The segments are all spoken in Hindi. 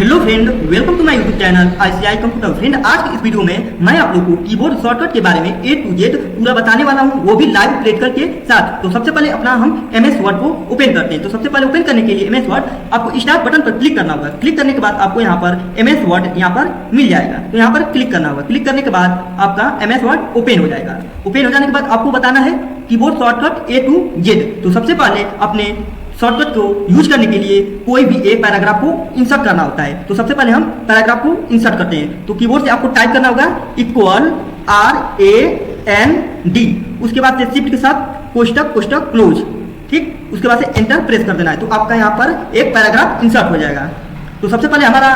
Hello friend, welcome to my YouTube channel ICI computer. Friend, आज की इस वीडियो में मैं आप लोगों को कीबोर्ड शॉर्टकट के बारे में A to Z पूरा बताने वाला हूं, वो भी लाइव प्रैक्टिकल के साथ। तो सबसे पहले अपना हम MS वर्ड को ओपन करते हैं। तो सबसे पहले ओपन करने के लिए MS वर्ड आपको स्टार्ट बटन पर क्लिक करना होगा। क्लिक करने के बाद आपको यहाँ पर MS वर्ड यहाँ पर मिल जाएगा, तो यहाँ पर क्लिक करना होगा। क्लिक करने के बाद आपका MS वर्ड ओपन हो जाएगा। ओपन हो जाने के बाद आपको बताना है keyboard shortcut A to Z। तो सबसे पहले अपने शॉर्टकट को यूज करने के लिए कोई भी एक पैराग्राफ को इंसर्ट करना होता है। तो सबसे पहले हम पैराग्राफ को इंसर्ट करते हैं। तो कीबोर्ड से आपको टाइप करना होगा इक्वल RAND, उसके बाद से शिफ्ट के साथ कोष्टक कोष्टक क्लोज, ठीक। उसके बाद से एंटर प्रेस कर देना है, तो आपका यहाँ पर एक पैराग्राफ इंसर्ट हो जाएगा। तो सबसे पहले हमारा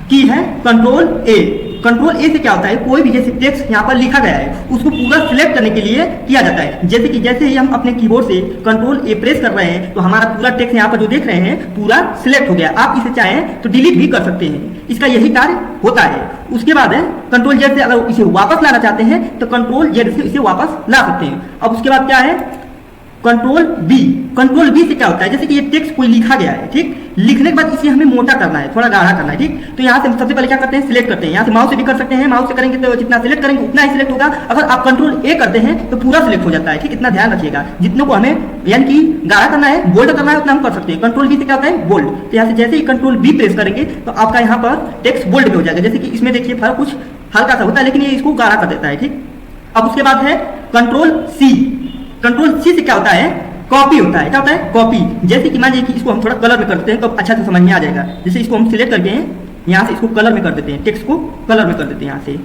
की है कंट्रोल A। कंट्रोल A से क्या होता है, कोई भी जैसे टेक्स्ट यहाँ पर लिखा गया है उसको पूरा सिलेक्ट करने के लिए किया जाता है। जैसे ही हम अपने कीबोर्ड से कंट्रोल A प्रेस कर रहे हैं तो हमारा पूरा टेक्स्ट यहाँ पर जो देख रहे हैं पूरा सिलेक्ट हो गया। आप इसे चाहें तो डिलीट भी कर सकते हैं, इसका यही कार्य होता है। उसके बाद है कंट्रोल Z से अगर इसे वापस लाना चाहते हैं तो कंट्रोल Z से इसे वापस ला सकते हैं। अब उसके बाद क्या है कंट्रोल B। कंट्रोल B से क्या होता है, जैसे कि ये टेक्स्ट कोई लिखा गया है, ठीक। लिखने के बाद इसे हमें मोटा करना है, थोड़ा गाढ़ा करना है, ठीक। तो यहाँ से सबसे पहले क्या करते हैं, सिलेक्ट करते हैं। यहाँ से माउस से भी कर सकते हैं, माउस से करेंगे तो जितना सिलेक्ट करेंगे उतना ही सिलेक्ट होगा। अगर आप कंट्रोल A करते हैं तो पूरा सिलेक्ट हो जाता है, ठीक। इतना ध्यान रखिएगा, जितने को हमें यानी कि गाढ़ा करना है, बोल्ड करना है, उतना हम कर सकते हैं। कंट्रोल B से क्या होता है बोल्ड। तो यहाँ से जैसे ही कंट्रोल B प्रेस करेंगे तो आपका यहाँ पर टेक्स्ट बोल्ड भी हो जाएगा। जैसे कि इसमें देखिए फर्क कुछ हल्का सा होता है, लेकिन ये इसको गाढ़ा कर देता है, ठीक। अब उसके बाद है कंट्रोल C। कंट्रोल C से क्या होता है कॉपी होता है। क्या होता है कॉपी। जैसे कि मान लीजिए कि इसको हम थोड़ा कलर में कर देते हैं तो अच्छा से समझ में आ जाएगा। जैसे इसको हम सिलेक्ट करके यहाँ से इसको कलर में कर देते हैं, टेक्स्ट को कलर में कर देते हैं, यहाँ से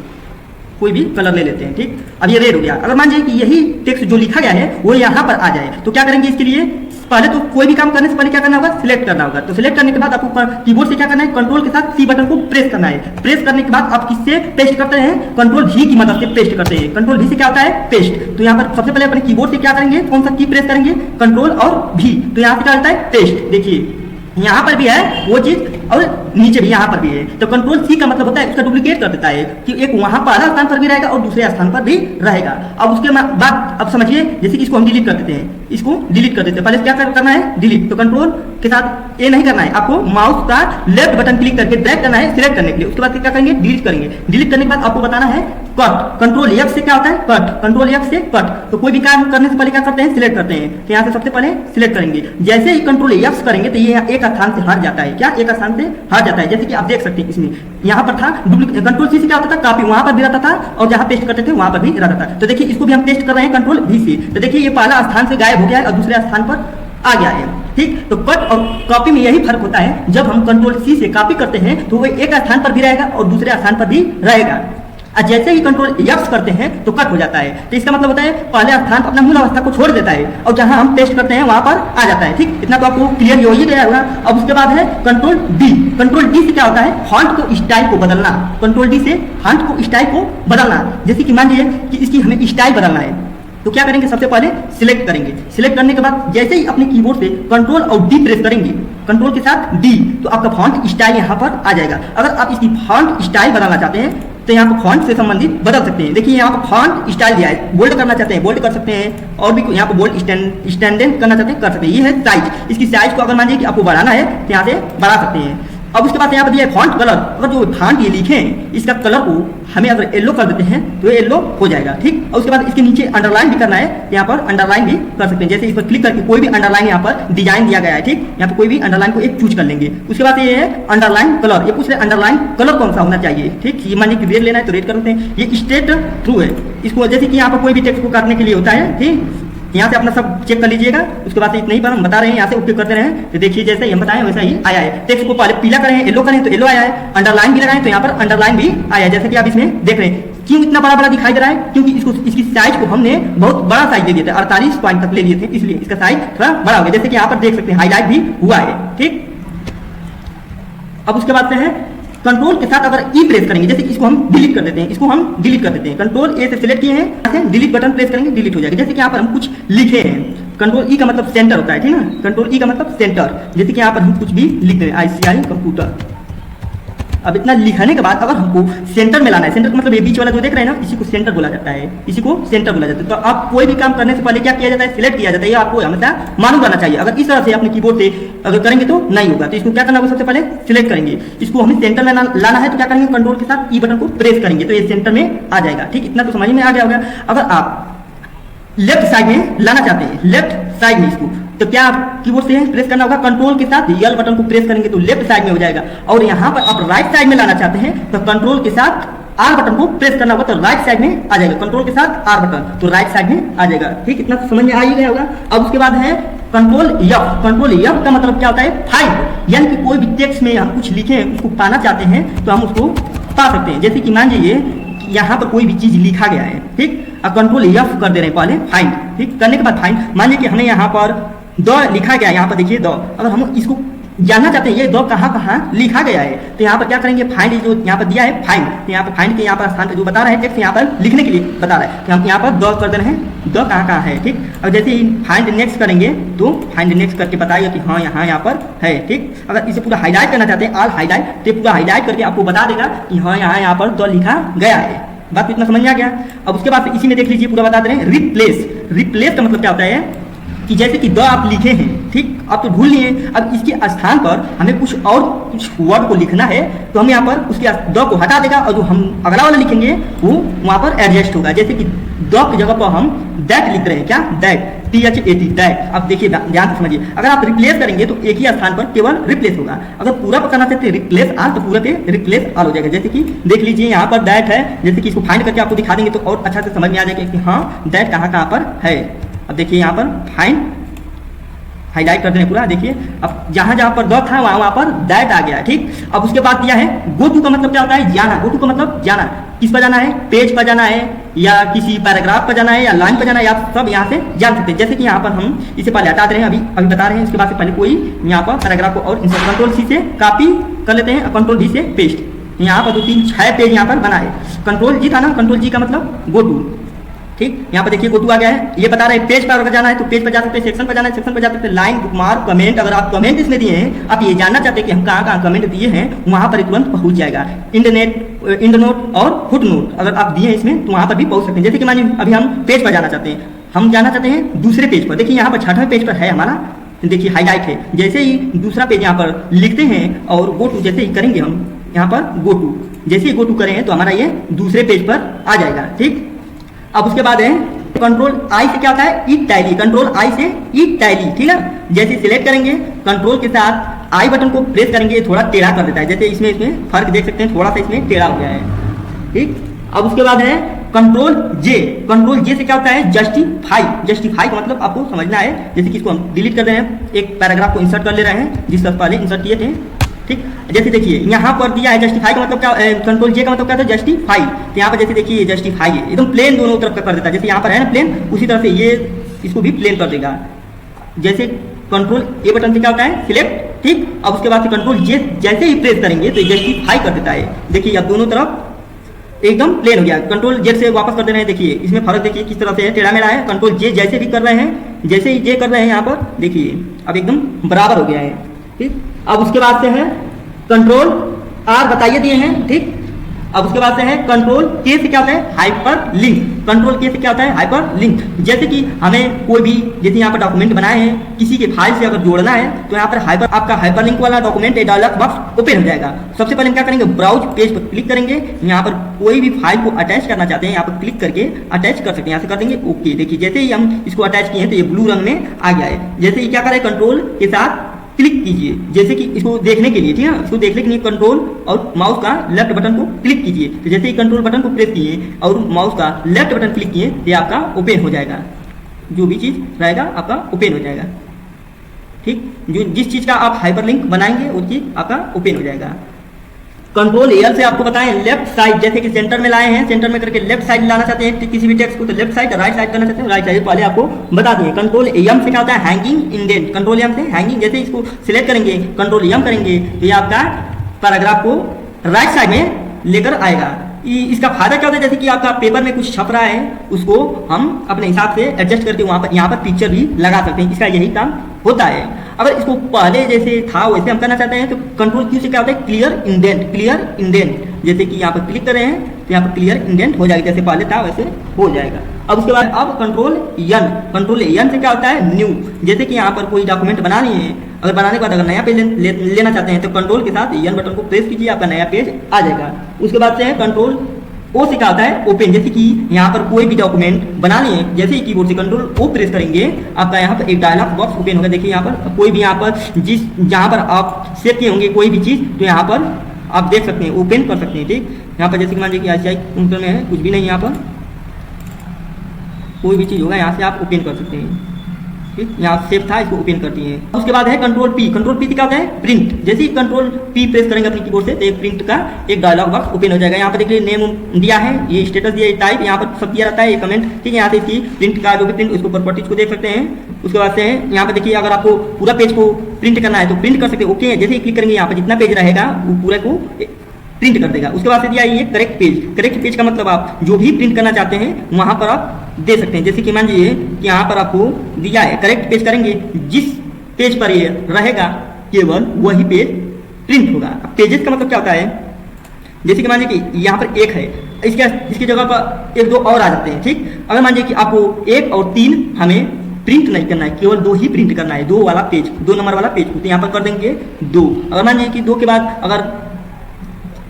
कोई भी कलर ले लेते हैं, ठीक। अब ये रेड हो गया। अगर मान लीजिए कि यही टेक्स्ट जो लिखा गया है वो यहाँ पर आ जाए तो क्या करेंगे, इसके लिए पहले तो कोई भी काम करने से पहले क्या करना होगा, सिलेक्ट करना होगा। तो सिलेक्ट करने के बाद आपको कीबोर्ड से क्या करना है, कंट्रोल के साथ C बटन को प्रेस करना है। प्रेस करने के बाद आप किससे पेस्ट करते हैं, कंट्रोल V की मदद से पेस्ट करते हैं। कंट्रोल V से क्या होता है पेस्ट। तो यहाँ पर सबसे पहले अपने कीबोर्ड से क्या करेंगे, कौन सा की प्रेस करेंगे, कंट्रोल और V। तो यहाँ से क्या होता है पेस्ट। देखिए यहाँ पर भी है वो चीज और नीचे भी यहाँ पर भी है। तो कंट्रोल C का मतलब होता है उसका डुप्लीकेट कर देता है कि एक वहां पहला स्थान पर भी रहेगा और दूसरे स्थान पर भी रहेगा। अब उसके बाद अब समझिए, जैसे कि इसको हम डिलीट कर देते हैं, इसको डिलीट कर देते हैं। पहले क्या करना है डिलीट। तो कंट्रोल के साथ ए नहीं करना है, आपको माउस का लेफ्ट बटन क्लिक करके ड्रैग करना है सिलेक्ट करने के लिए। उसके बाद क्या करेंगे डिलीट करेंगे। डिलीट करने के बाद आपको बताना है कट। कंट्रोल F से क्या होता है कट। कंट्रोल F से कट। तो कोई भी काम करने से पहले क्या करते हैं सिलेक्ट करते हैं। तो यहाँ से सबसे पहले सिलेक्ट करेंगे। जैसे ही कंट्रोल F करेंगे तो ये एक स्थान से हट जाता है। क्या एक स्थान से हट जाता है। जैसे कि आप देख सकते हैं इसमें यहाँ पर था कंट्रोल C से क्या होता था कॉपी, वहां पर भी रहता था और जहां पेस्ट करते थे वहां पर भी रहता था। तो देखिए इसको भी हम पेस्ट कर रहे हैं कंट्रोल V से। तो देखिए ये पहला स्थान से गायब हो गया है और दूसरे स्थान पर आ गया है, ठीक। तो कट और कॉपी में यही फर्क होता है। जब हम कंट्रोल C से कॉपी करते हैं तो वो एक स्थान पर भी रहेगा और दूसरे स्थान पर भी रहेगा। और जैसे ही कंट्रोल F करते हैं तो कट हो जाता है। तो इसका मतलब होता है पहले स्थान अपना मूल अवस्था को छोड़ देता है और जहां हम पेस्ट करते हैं वहां पर आ जाता है, ठीक। इतना तो आपको क्लियर हो ही गया होगा। अब उसके बाद है कंट्रोल D। कंट्रोल D से क्या होता है फॉन्ट को स्टाइल को बदलना। कंट्रोल D से फॉन्ट को स्टाइल को बदलना। जैसे कि मान लीजिए कि इसकी हमें स्टाइल बदलना है तो क्या करेंगे, सबसे पहले सिलेक्ट करेंगे। सिलेक्ट करने के बाद जैसे ही अपने कीबोर्ड से कंट्रोल और D प्रेस करेंगे, कंट्रोल के साथ D, तो आपका फॉन्ट स्टाइल यहाँ पर आ जाएगा। अगर आप इसकी फॉन्ट स्टाइल बदलना चाहते हैं तो यहाँ पर फॉन्ट से संबंधित बदल सकते हैं। देखिए यहाँ पर फॉन्ट स्टाइल दिया है, बोल्ड करना चाहते हैं बोल्ड कर सकते हैं और भी यहाँ पर बोल्ड स्टैंडर्ड करना चाहते हैं कर सकते हैं। ये है साइज। इसकी साइज को अगर मान लीजिए कि आपको बढ़ाना है तो यहाँ से बढ़ा सकते हैं। अब उसके बाद यहाँ पर दिया है फॉन्ट कलर। अगर जो फॉन्ट ये लिखे हैं इसका कलर को हमें अगर येलो कर देते हैं तो ये येलो हो जाएगा, ठीक। और उसके बाद इसके नीचे अंडरलाइन भी करना है, यहाँ पर अंडरलाइन भी कर सकते हैं। जैसे इस पर क्लिक करके कोई भी अंडरलाइन यहाँ पर डिजाइन दिया गया है, ठीक। यहाँ पर कोई भी अंडरलाइन को एक चूज कर लेंगे। उसके बाद ये है अंडरलाइन कलर। ये पूछ रहे अंडरलाइन कलर कौन सा होना चाहिए, ठीक। ये मान लीजिए रेड लेना है तो रेड कर देते हैं। ये स्ट्रेट थ्रू है। इसको जैसे कि यहाँ पर कोई भी टेक्स्ट को काटने के लिए होता है, ठीक। यहाँ से अपना सब चेक कर लीजिएगा। उसके बाद इतना ही पर हम बता रहे हैं, यहाँ से ओके करते रहे। तो देखिए जैसे ही हम बताएं वैसा ही आया है। टेक्स्ट को पहले पीला करें येलो करें तो येलो आया है। अंडरलाइन भी लगाएं तो यहाँ पर अंडरलाइन भी आया है, जैसे कि आप इसमें देख रहे हैं। क्यों इतना बड़ा बड़ा दिखाई दे रहा है, क्योंकि इसकी साइज को हमने बहुत बड़ा साइज दे दिया था, 48 पॉइंट तक ले लिए थे, इसलिए इसका साइज थोड़ा बड़ा हो गया। जैसे कि यहाँ पर देख सकते हैं हाईलाइट भी हुआ है, ठीक। अब उसके बाद से है कंट्रोल के साथ अगर E प्रेस करेंगे, जैसे इसको हम डिलीट कर देते हैं, इसको हम डिलीट कर देते हैं। कंट्रोल A से सिलेक्ट किए हैं, डिलीट बटन प्रेस करेंगे डिलीट हो जाएगा। जैसे कि यहाँ पर हम कुछ लिखे हैं, कंट्रोल E का मतलब सेंटर होता है, ठीक ना। कंट्रोल E का मतलब सेंटर। जैसे कि यहाँ पर हम कुछ भी लिख रहे हैं ICI कंप्यूटर। अब इतना लिखने के बाद अगर हमको सेंटर में लाना है, सेंटर का मतलब ये बीच वाला जो देख रहे हैं ना, इसी को सेंटर बोला जाता है, इसी को सेंटर बोला जाता है। तो आप कोई भी काम करने से पहले क्या किया जाता है, सिलेक्ट किया जाता है। ये आपको हमेशा मालूम रहना चाहिए। अगर इस तरह से अपने कीबोर्ड से अगर करेंगे तो नहीं होगा। तो इसको क्या करना होगा, सबसे पहले सिलेक्ट करेंगे, इसको हमें सेंटर में लाना है तो क्या करेंगे, कंट्रोल के साथ ई बटन को प्रेस करेंगे तो ये सेंटर में आ जाएगा। ठीक, इतना तो समझ में आ गया होगा। अगर आप लेफ्ट साइड में लाना चाहते हैं, लेफ्ट साइड में इसको, तो क्या आप कीबोर्ड से प्रेस करना होगा, कंट्रोल के साथ यल बटन को प्रेस करेंगे तो लेफ्ट साइड में हो जाएगा। और यहाँ पर आप राइट साइड में लाना चाहते हैं तो कंट्रोल के साथ आर बटन को प्रेस करना होगा तो राइट साइड में आ जाएगा। कंट्रोल के साथ आर बटन तो राइट साइड में आ जाएगा। ठीक, इतना तो समझ में आ ही गया होगा। अब उसके बाद है कंट्रोल एफ। कंट्रोल एफ का मतलब क्या होता है, फाइंड, यानी कि कोई भी टेक्स्ट में हम कुछ लिखे उसको पाना चाहते हैं तो हम उसको पा सकते हैं। जैसे कि मान लीजिए यहाँ पर कोई भी चीज लिखा गया है, ठीक, अब कंट्रोल एफ कर दे रहे हैं पहले फाइंड। ठीक, करने के बाद फाइंड, मान लीजिए कि हमें यहाँ पर द लिखा गया है, यहाँ पर देखिए द, अगर हम इसको जानना चाहते हैं ये द कहाँ कहाँ लिखा गया है तो यहाँ पर क्या करेंगे, फाइंड जो यहाँ पर दिया है फाइंड, तो यहाँ पर फाइंड के यहाँ पर स्थान पर जो बता रहा है टेक्स्ट यहाँ पर लिखने के लिए बता रहा है कि हम यहाँ पर द कर दे रहे हैं, द कहाँ कहाँ है। ठीक, और जैसे ही फाइंड नेक्स्ट करेंगे तो फाइंड नेक्स्ट करके बताएगा कि हाँ यहाँ पर है। ठीक, अगर इसे पूरा हाईलाइट करना चाहते हैं, ऑल हाईलाइट, तो पूरा हाईलाइट करके आपको बता देगा कि हाँ यहाँ पर द लिखा गया है। बात इतना समझ में आ गया। अब उसके बाद इसी में देख लीजिए पूरा बता दे रहे हैं रिप्लेस। रिप्लेस का मतलब क्या होता है कि जैसे कि द आप लिखे हैं, ठीक, आप तो भूल लिए, अब इसके स्थान पर हमें कुछ वर्ड को लिखना है तो हम यहाँ पर उसके द को हटा देगा और जो हम अगला वाला लिखेंगे वो वहाँ पर एडजस्ट होगा। जैसे कि द की जगह पर हम दैट लिख रहे हैं, क्या दैट, THAT, दैट। अब देखिए ध्यान से समझिए, अगर आप रिप्लेस करेंगे तो एक ही स्थान पर केवल रिप्लेस होगा। अगर पूरा पर करना चाहते हैं रिप्लेस आल तो पूरा पे रिप्लेस आल हो जाएगा। जैसे कि देख लीजिए यहाँ पर दैट है, जैसे कि इसको फाइंड करके आपको दिखा देंगे तो और अच्छा से समझ में आ जाएगा कि हाँ दैट कहाँ कहाँ पर है। अब देखिए यहाँ पर फाइंड हाईलाइट कर देने पूरा, देखिए अब जहाँ जहाँ पर द था वहाँ पर दैट आ गया। ठीक, अब उसके बाद दिया है गो टू का मतलब क्या होता है, जाना। गो टू का मतलब जाना, किस पर जाना है, पेज पर जाना है या किसी पैराग्राफ पर जाना है या लाइन पर जाना है, आप सब यहाँ से जान सकते हैं। जैसे कि यहाँ पर हम इसे पहले हटा दे रहे हैं, अभी बता रहे हैं, इसके बाद से पहले कोई यहाँ पर पैराग्राफ को और कंट्रोल सी से कॉपी कर लेते हैं, कंट्रोल डी से पेस्ट। यहाँ पर 2 3 6 पेज यहाँ पर बना है, कंट्रोल जी था ना, कंट्रोल जी का मतलब गो टू। ठीक, यहाँ पर देखिए गो टू आ गया है। ये बता रहे हैं पेज पर अगर जाना है तो पेज पर जा सकते हैं, सेक्शन पर जाना है सेक्शन पर जा सकते हैं, लाइन, बुकमार्क, कमेंट। अगर आप कमेंट इसमें दिए हैं, आप ये जानना चाहते हैं कि हम कहाँ कहाँ कमेंट दिए हैं, वहाँ पर तुरंत पहुँच जाएगा। इंड नोट और फुट नोट अगर आप दिए हैं इसमें तो वहाँ पर भी पहुँच सकते हैं। जैसे कि मानिए अभी हम पेज पर जाना चाहते हैं, हम जाना चाहते हैं दूसरे पेज पर। देखिए यहाँ पर 6वें पेज पर है हमारा, देखिए हाईलाइट है। जैसे ही दूसरा पेज यहाँ पर लिखते हैं और गो टू जैसे ही करेंगे हम यहाँ पर गो टू, जैसे ही गो टू करें तो हमारा ये दूसरे पेज पर आ जाएगा। ठीक, अब उसके बाद है कंट्रोल आई से क्या होता है, ई टैली। कंट्रोल आई से ई टैली, ठीक है। जैसे सिलेक्ट करेंगे कंट्रोल के साथ आई बटन को प्रेस करेंगे, थोड़ा टेढ़ा कर देता है। जैसे इसमें फर्क देख सकते हैं, थोड़ा सा इसमें टेढ़ा हो गया है। ठीक, अब उसके बाद है कंट्रोल जे। कंट्रोल जे से क्या होता है, जस्टिफाई। जस्टिफाई का मतलब आपको समझना है, जैसे कि इसको हम डिलीट कर रहे हैं, एक पैराग्राफ को इंसर्ट कर ले रहे हैं जिस तरह पहले इंसर्ट किए थे। ठीक, जैसे देखिए यहाँ पर दिया है जस्टिफाई का मतलब क्या, कंट्रोल जे का मतलब क्या था, जस्टिफाई। तो यहाँ पर जैसे देखिए जस्टिफाई है, एकदम प्लेन दोनों तरफ का कर देता है। जैसे यहाँ पर है ना प्लेन, उसी तरह से ये इसको भी प्लेन कर देगा। जैसे कंट्रोल ए बटन से क्या होता है, सिलेक्ट। ठीक, अब उसके बाद कंट्रोल जे जैसे ही प्रेस करेंगे तो जस्टिफाई कर देता है। देखिए अब दोनों तरफ एकदम प्लेन हो गया। कंट्रोल जेड से वापस कर दे रहे हैं, देखिए इसमें फर्क देखिए किस तरह से है, टेढ़ा मेढ़ा है। कंट्रोल जे जैसे भी कर रहे हैं, जैसे ही जे कर रहे हैं यहाँ पर देखिए अब एकदम बराबर हो गया है। ठीक, अब उसके बाद से है कंट्रोल आर, बताइए दिए हैं। ठीक, अब उसके बाद से है कंट्रोल के से क्या होता है, हाइपर लिंक। कंट्रोल के से क्या होता है, हाइपर लिंक। जैसे कि हमें कोई भी, जैसे यहाँ पर डॉक्यूमेंट बनाए हैं, किसी के फाइल से अगर जोड़ना है तो यहाँ पर हाइपर, आपका हाइपर लिंक वाला डॉक्यूमेंट डायलॉग बॉक्स ओपन हो जाएगा। सबसे पहले हम क्या करेंगे, ब्राउज पेज पर क्लिक करेंगे, यहाँ पर कोई भी फाइल को अटैच करना चाहते हैं, यहाँ पर क्लिक करके अटैच कर सकते हैं। यहाँ से कर देंगे ओके। देखिए जैसे ही हम इसको अटैच किए हैं तो ये ब्लू रंग में आ गया है। जैसे ही क्या करें, कंट्रोल के साथ क्लिक कीजिए, जैसे कि इसको देखने के लिए, ठीक है, इसको देखने के लिए कंट्रोल और माउस का लेफ्ट बटन को क्लिक कीजिए। तो जैसे ही कंट्रोल बटन को प्रेस किए और माउस का लेफ्ट बटन क्लिक किए, ये आपका ओपन हो जाएगा। जो भी चीज़ रहेगा आपका ओपन हो जाएगा। ठीक, जो जिस चीज़ का आप हाइपरलिंक बनाएंगे वो चीज़ आपका ओपन हो जाएगा। कंट्रोल एल से आपको बताएं लेफ्ट साइड, जैसे कि सेंटर में लाए हैं, सेंटर में करके लेफ्ट साइड लाना चाहते हैं किसी भी टेक्स्ट को तो लेफ्ट साइड, राइट साइड करना चाहते हैं राइट साइड, पहले आपको बता दिए। कंट्रोल एम से क्या होता है, हैंगिंग इंडेंट। कंट्रोल एम से हैंगिंग, जैसे इसको सिलेक्ट करेंगे कंट्रोल एम करेंगे तो ये आपका पैराग्राफ को राइट साइड में लेकर आएगा। इसका फायदा क्या होता है, जैसे कि आपका पेपर में कुछ छप रहा है उसको हम अपने हिसाब से एडजस्ट करके वहाँ पर यहाँ पर पिक्चर भी लगा सकते हैं, इसका यही काम होता है। अगर इसको पहले जैसे था वैसे हम करना चाहते हैं तो कंट्रोल क्यू से क्या होता है, क्लियर इंडेंट, जैसे कि यहाँ पर क्लिक कर रहे हैं तो यहाँ पर क्लियर इंडेंट हो जाएगा, जैसे पहले था वैसे हो जाएगा। अब उसके बाद अब कंट्रोल एन से क्या होता है, न्यू, जैसे कि यहाँ पर कोई डॉक्यूमेंट बनानी है, अगर बनाने के बाद अगर नया पेज लेना चाहते हैं तो कंट्रोल के साथ एन बटन को प्रेस कीजिए, आपका नया पेज आ जाएगा। उसके बाद से है कंट्रोल ओ से क्या होता है, ओपन, जैसे कि यहाँ पर कोई भी डॉक्यूमेंट बनानी है, जैसे ही कीबोर्ड से कंट्रोल ओ प्रेस करेंगे आपका यहाँ पर एक डायलॉग बॉक्स ओपन होगा। देखिए यहाँ पर कोई भी यहाँ पर जहाँ पर आप सेव किए होंगे कोई भी चीज़ तो यहाँ पर आप देख सकते हैं, ओपन कर सकते हैं। ठीक, यहाँ पर जैसे कि मान लीजिए कि आईसीआई कंप्यूटर में है, कुछ भी नहीं, यहाँ पर कोई भी चीज़ होगा यहाँ से आप ओपन कर सकते हैं। ठीक, यहाँ सेव था, इसको ओपन करती है। उसके बाद है कंट्रोल पी से क्या होता है, प्रिंट, जैसे ही कंट्रोल पी प्रेस करेंगे अपनी कीबोर्ड से तो एक प्रिंट का एक डायलॉग बॉक्स ओपन हो जाएगा। यहाँ पर देखिए नेम दिया है, ये स्टेटस दिया है, टाइप यहाँ पर सब दिया रहता है, ये कमेंट। ठीक है, यहाँ से इसकी प्रिंट का जो भी प्रिंट उसको प्रॉपर्टीज को देख सकते हैं। उसके बाद से यहाँ पर देखिए अगर आपको पूरा पेज को प्रिंट करना है तो प्रिंट कर सकते हैं। ओके, जैसे ही क्लिक करेंगे यहाँ पर जितना पेज रहेगा वो पूरे को प्रिंट कर देगा। उसके बाद से दिया ये करेक्ट पेज का मतलब आप जो भी प्रिंट करना चाहते हैं वहां पर आप दे सकते हैं। जैसे कि मान लीजिए कि यहाँ पर आपको दिया है करेक्ट पेज करेंगे, जिस पेज पर ये रहेगा केवल वही पेज प्रिंट होगा। पेजेस का मतलब क्या होता है, जैसे कि मान लीजिए कि यहाँ पर एक है, इसकी जगह पर एक दो और आ जाते हैं। ठीक, अगर मान लीजिए कि आपको 1 और 3 हमें प्रिंट नहीं करना है, केवल 2 ही प्रिंट करना है, 2 वाला पेज, 2 नंबर वाला पेज तो यहाँ पर कर देंगे 2। अगर मान लीजिए कि 2 के बाद अगर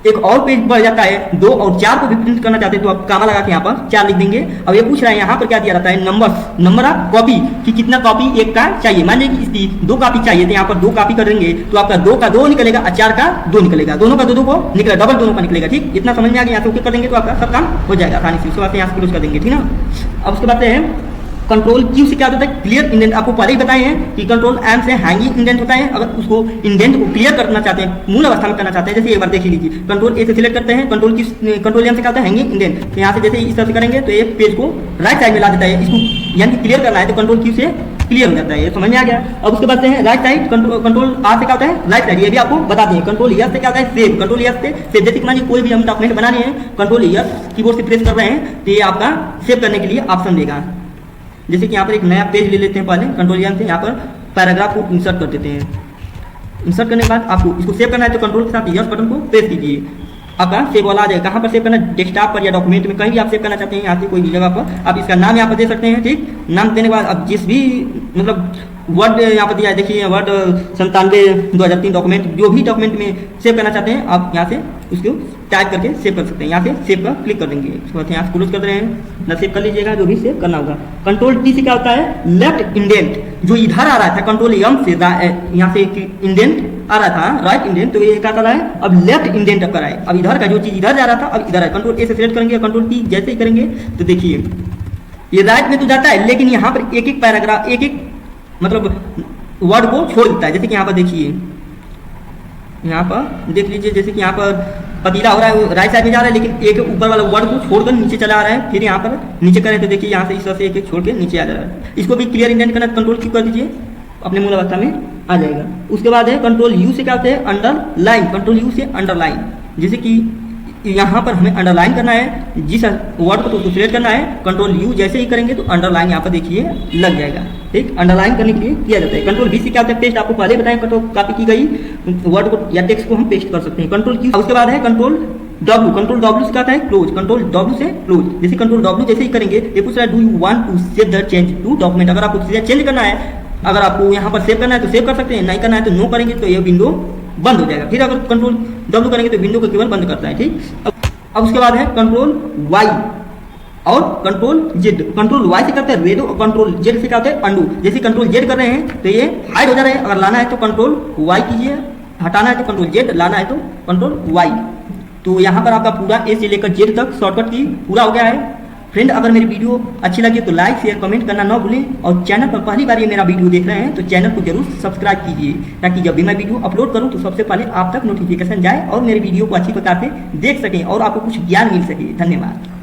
एक और पेज बढ़ जाता है 2 और 4 को भी प्रिंट करना चाहते हैं तो आप कामा लगा के यहाँ पर 4 लिख देंगे। अब ये पूछ रहा है यहाँ पर क्या दिया रहता है, नंबर ऑफ कॉपी, कि कितना कॉपी एक का चाहिए। मान लीजिए कि इसकी 2 कॉपी चाहिए तो यहाँ पर 2 कॉपी कर देंगे तो आपका 2 का 2 निकलेगा और 4 का 2 निकलेगा, दोनों का 2 को निकलेगा, डबल दोनों का निकलेगा। ठीक, इतना समझ में आ गया, यहाँ से ओके कर देंगे तो आपका सब काम हो जाएगा आसानी से। उसके बाद यहाँ से क्लोज कर देंगे। ठीक ना, अब उसके बाद है कंट्रोल क्यू से क्या होता है, क्लियर इंडेंट। आपको पहले ही बताए हैं कि कंट्रोल एम से हैंगिंग इंडेंट होता है। अगर उसको इंडेंट को क्लियर करना चाहते हैं, मूल अवस्था में करना चाहते हैं, जैसे एक बार देख लीजिए, कंट्रोल ए से सिलेक्ट करते हैं, कंट्रोल एम से क्या होता है, हैंगिंग इंडेंट। तो यहाँ से जैसे इस तरह से करेंगे तो ये पेज को राइट साइड में ला देता है। इसको यानी क्लियर करना है तो कंट्रोल क्यू से क्लियर हो जाता है, ये समझ में आ गया। अब उसके बाद से है राइट साइड, कंट्रोल आर से क्या होता है, राइट साइड, ये भी आपको बता दें। कंट्रोल एस से क्या होता है, सेव, कंट्रोल एस से सेव, जैसे कि मानिए कोई भी हम डॉक्यूमेंट बना रहे हैं, कंट्रोल एस कीबोर्ड से प्रेस कर रहे हैं तो ये आपका सेव करने के लिए ऑप्शन देगा। जैसे कि यहाँ पर एक नया पेज ले लेते हैं, पहले कंट्रोल एन से यहाँ पर पैराग्राफ को इंसर्ट कर देते हैं। इंसर्ट करने के बाद आपको इसको सेव करना है तो कंट्रोल के साथ यस बटन को प्रेस कीजिए, आपका सेव वाला आ जाएगा। कहाँ पर सेव करना है, डेस्कटॉप पर या डॉक्यूमेंट में, कहीं भी आप सेव करना चाहते हैं, यहाँ से कोई भी जगह पर आप इसका नाम यहाँ पर दे सकते हैं। ठीक, नाम देने के बाद आप जिस भी मतलब वर्ड यहाँ पर दिया है, देखिए वर्ड 97/2003 डॉक्यूमेंट, जो भी डॉक्यूमेंट में सेव करना चाहते हैं आप यहाँ से उसको टाइप करके सेव कर सकते हैं। यहाँ से सेव पर क्लिक कर देंगे, उसके बाद यहाँ से क्लोज कर रहे हैं ना, सेव कर लीजिएगा जो भी सेव करना होगा। कंट्रोल टी से क्या होता है, लेफ्ट इंडेंट, जो इधर आ रहा था कंट्रोल एम से यहाँ से इंडेंट आ रहा था राइट इंडेंट, तो ये क्या कर रहा है, अब लेफ्ट इंडेंट अब कर रहा है। अब इधर का जो चीज इधर जा रहा था अब इधर है। कंट्रोल ए से सिलेक्ट करेंगे, कंट्रोल टी जैसे ही करेंगे तो देखिए ये राइट में तो जाता है, लेकिन यहाँ पर एक एक पैराग्राफ, एक एक मतलब वर्ड को छोड़ देता है। जैसे कि यहाँ पर देखिए, यहाँ पर देख लीजिए, जैसे कि यहाँ पर पतीला हो रहा है, राइट साइड में जा रहा है, लेकिन एक ऊपर वाला वर्ड को छोड़कर नीचे चला आ रहा है। फिर यहाँ पर नीचे करें तो देखिए यहाँ से इस तरह से एक एक छोड़ के नीचे आ जा रहा है। इसको भी क्लियर इंडेंट करना, कंट्रोल क्लिक कर दीजिए, अपने मूल अवस्था में आ जाएगा। उसके बाद है कंट्रोल यू से क्या होता है, अंडरलाइन, कंट्रोल यू से अंडरलाइन, जैसे कि यहाँ पर हमें अंडरलाइन करना है, जिस वर्ड को तो सिलेक्ट करना है, कंट्रोल यू जैसे ही करेंगे तो अंडरलाइन यहाँ पर देखिए लग जाएगा। ठीक, अंडरलाइन करने के लिए किया जाता है। कंट्रोल वी से क्या होता है, पेस्ट, आपको पहले बताएं, कंट्रोल कॉपी की गई वर्ड को या टेक्स्ट को हम पेस्ट कर सकते हैं। कंट्रोल क्यू, उसके बाद है कंट्रोल डब्ल्यू, कंट्रोल डब्ल्यू से क्या होता है, क्लोज, कंट्रोल डब्ल्यू से क्लोज, जैसे कंट्रोल डब्ल्यू जैसे ही करेंगे ये पूछ रहा है do you want to save the change to document. अगर आपको चीजें चेंज करना है, अगर आपको यहाँ पर सेव करना है तो सेव कर सकते हैं, नहीं करना है तो नो करेंगे तो ये विंडो बंद हो जाएगा। फिर अगर कंट्रोल डब्ल्यू करेंगे तो विंडो को केवल बंद करता है। ठीक, अब उसके बाद है कंट्रोल वाई और कंट्रोल जेड। कंट्रोल वाई से करते हैं रेड और कंट्रोल जेड से क्या होता है, अंडू। जैसे कंट्रोल जेड कर रहे हैं तो ये हाइड हो जा रहा है, अगर लाना है तो कंट्रोल वाई कीजिए, हटाना है तो कंट्रोल जेड, लाना है तो कंट्रोल वाई। तो यहाँ पर आपका पूरा ए से लेकर जेड तक शॉर्टकट की पूरा हो गया है। फ्रेंड, अगर मेरी वीडियो अच्छी लगी तो लाइक शेयर कमेंट करना ना भूलें, और चैनल पर पहली बार ये मेरा वीडियो देख रहे हैं तो चैनल को जरूर सब्सक्राइब कीजिए, ताकि जब भी मैं वीडियो अपलोड करूं तो सबसे पहले आप तक नोटिफिकेशन जाए और मेरी वीडियो को अच्छी प्रकार से देख सकें और आपको कुछ ज्ञान मिल सके। धन्यवाद।